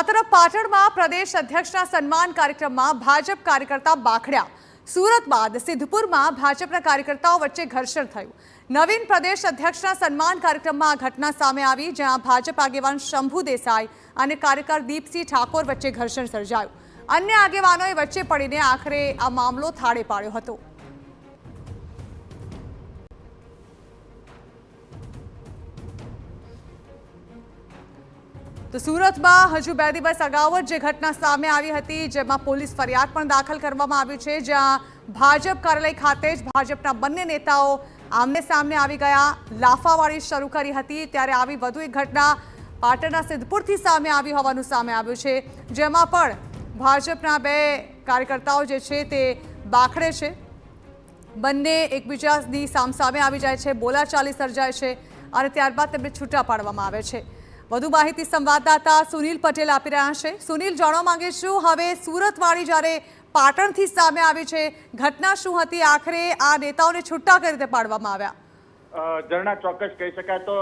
આ તરફ પાટણમાં પ્રદેશ અધ્યક્ષના સન્માન કાર્યક્રમમાં ભાજપ કાર્યકર્તા બાખડ્યા। સુરત બાદ સિદ્ધપુરમાં ભાજપના કાર્યકર્તાઓ વચ્ચે ઘર્ષણ થયું। નવીન પ્રદેશ અધ્યક્ષના સન્માન કાર્યક્રમમાં આ ઘટના સામે આવી, જ્યાં ભાજપ આગેવાન શંભુ દેસાઈ અને કાર્યકર દીપસિંહ ઠાકોર વચ્ચે ઘર્ષણ સર્જાયું। અન્ય આગેવાનોએ વચ્ચે પડીને આખરે આ મામલો થાળે પાડ્યો હતો। तो सूरत में हजू 2 दिवस अगाऊ जे घटना सामे आवी हती, जेमां पोलीस फरियाद पण दाखल करवामां आवी छे, ज्यां भाजप कार्यालय खाते ज भाजपना बंने नेताओ आमने सामने आवी गया। लाफावाड़ी शरू करी हती त्यारे आवी वधु एक घटना पाटणना सिद्धपुरथी सामे आवी होवानुं सामे आव्युं छे, जेमां पण भाजपना 2 कार्यकर्ताओ जे छे ते बाखड़े छे। बंने एकबीजानी सामसामे आवी जाय छे, बोलाचाली सर्जाय छे अने त्यारबाद तेमने छूटा पाडवामां आवे छे। વધુ માહિતી સંવાદદાતા સુનિલ પટેલ આપી રહ્યા છે। સુનિલ, જાણવા માંગે છું, હવે સુરતવાળી જ્યારે પાટણથી સામે આવી છે, ઘટના શું હતી? આખરે આ નેતાઓને છૂટા કઈ રીતે પાડવામાં આવ્યા? ઝરણા, ચોક્કસ કહી શકાય તો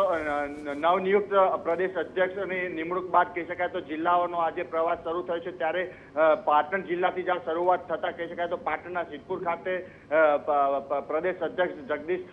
નવનિયુક્ત પ્રદેશ અધ્યક્ષની નિમણૂક બાદ કહી શકાય તો જિલ્લાઓનો આજે પ્રવાસ શરૂ થયો છે, ત્યારે પાટણ જિલ્લાથી જ્યાં શરૂઆત થતા કહી શકાય તો પાટણના સિદ્ધપુર ખાતે પ્રદેશ અધ્યક્ષ જગદીશ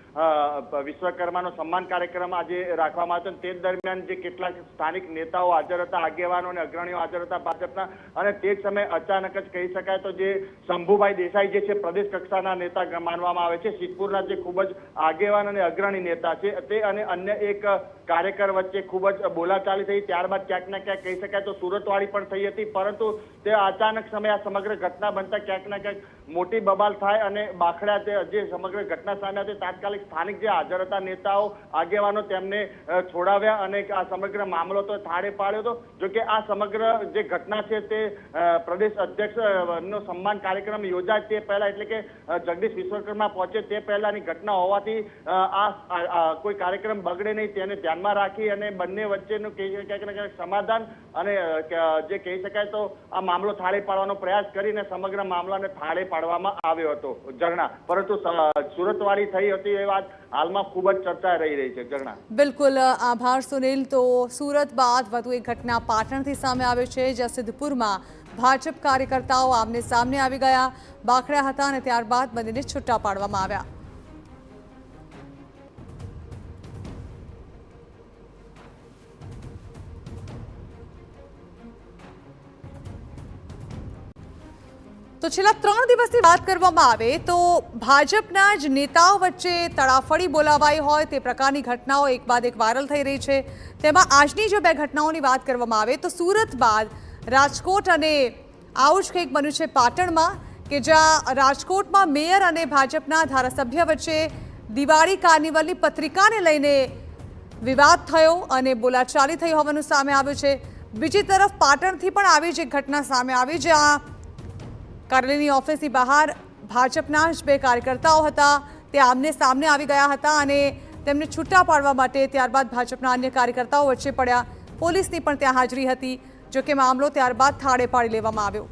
વિશ્વકર્માનો સન્માન કાર્યક્રમ આજે રાખવામાં આવ્યો। તે દરમિયાન જે કેટલાક સ્થાનિક નેતાઓ હાજર હતા, આગેવાનો અને અગ્રણીઓ હાજર હતા ભાજપના, અને તે જ સમયે અચાનક જ કહી શકાય તો જે શંભુભાઈ દેસાઈ જે છે પ્રદેશ કક્ષાના નેતા માનવામાં આવે છે, સિદ્ધપુરના જે ખૂબ જ આગેવાન અને અગ્રણી नेता છે, તે અને અન્ય એક કાર્યકર વચ્ચે ખૂબ જ બોલાચાલી થઈ। ત્યારબાદ ક્યાંક ને ક્યાંક કહી શકાય તો સુરતવાળી પણ થઈ હતી, પરંતુ તે અચાનક સમયે આ સમગ્ર ઘટના બનતા ક્યાંક ને ક્યાંક મોટી બબાલ થાય અને બાખડા તે જે સમગ્ર ઘટના સામે હતી, તાત્કાલિક સ્થાનિક જે હાજર હતા નેતાઓ આગેવાનો તેમને છોડાવ્યા અને આ સમગ્ર મામલો તો થાળે પાડ્યો હતો। જોકે આ સમગ્ર જે ઘટના છે તે પ્રદેશ અધ્યક્ષનો સન્માન કાર્યક્રમ યોજાય તે પહેલા, એટલે કે જગદીશ વિશ્વકર્મા પહોંચે તે પહેલાની ઘટના હોવાથી આ કોઈ કાર્યક્રમ બગડે નહીં તેને ધ્યાનમાં રાખી અને બંને વચ્ચેનું ક્યાંક ને ક્યાંક સમાધાન અને જે કહી શકાય તો આ મામલો થાળે પાડવાનો પ્રયાસ કરીને સમગ્ર મામલાને થાળે પાડવામાં આવ્યો હતો ઝરણા, પરંતુ સુરતવાળી થઈ હતી એ વાત હાલમાં ખૂબ જ ચર્ચા રહી છે ઝરણા। બિલકુલ, આભાર સુનિલ। તો સુરત બાદ વધુ એક ઘટના પાટણથી સામે આવે છે, જ્યાં સિદ્ધપુરમાં ભાજપ કાર્યકર્તાઓ આમને સામને આવી ગયા, બાખડ્યા હતા અને ત્યારબાદ બંનેને છૂટા પાડવામાં આવ્યા। તો છેલ્લા 3 દિવસની વાત કરવામાં આવે તો ભાજપના જ નેતાઓ વચ્ચે તડાફડી બોલાવાઈ હોય તે પ્રકારની ઘટનાઓ એક બાદ એક વાયરલ થઈ રહી છે। તેમાં આજની જો 2 ઘટનાઓની વાત કરવામાં આવે તો સુરત બાદ રાજકોટ અને આવું જ કંઈક બન્યું છે પાટણમાં, કે જ્યાં રાજકોટમાં મેયર અને ભાજપના ધારાસભ્ય વચ્ચે દિવાળી કાર્નિવલની પત્રિકાને લઈને વિવાદ થયો અને બોલાચાલી થઈ હોવાનું સામે આવ્યું છે। બીજી તરફ પાટણથી પણ આવી જ એક ઘટના સામે આવી, જ્યાં કાર્યાલયની ઓફિસની બહાર ભાજપના જ 2 કાર્યકર્તાઓ હતા, તે આમને સામને આવી ગયા હતા અને તેમને છૂટા પાડવા માટે ત્યારબાદ ભાજપના અન્ય કાર્યકર્તાઓ વચ્ચે પડ્યા। પોલીસની પણ ત્યાં હાજરી હતી, જો કે મામલો ત્યારબાદ થાળે પાડી લેવામાં આવ્યો।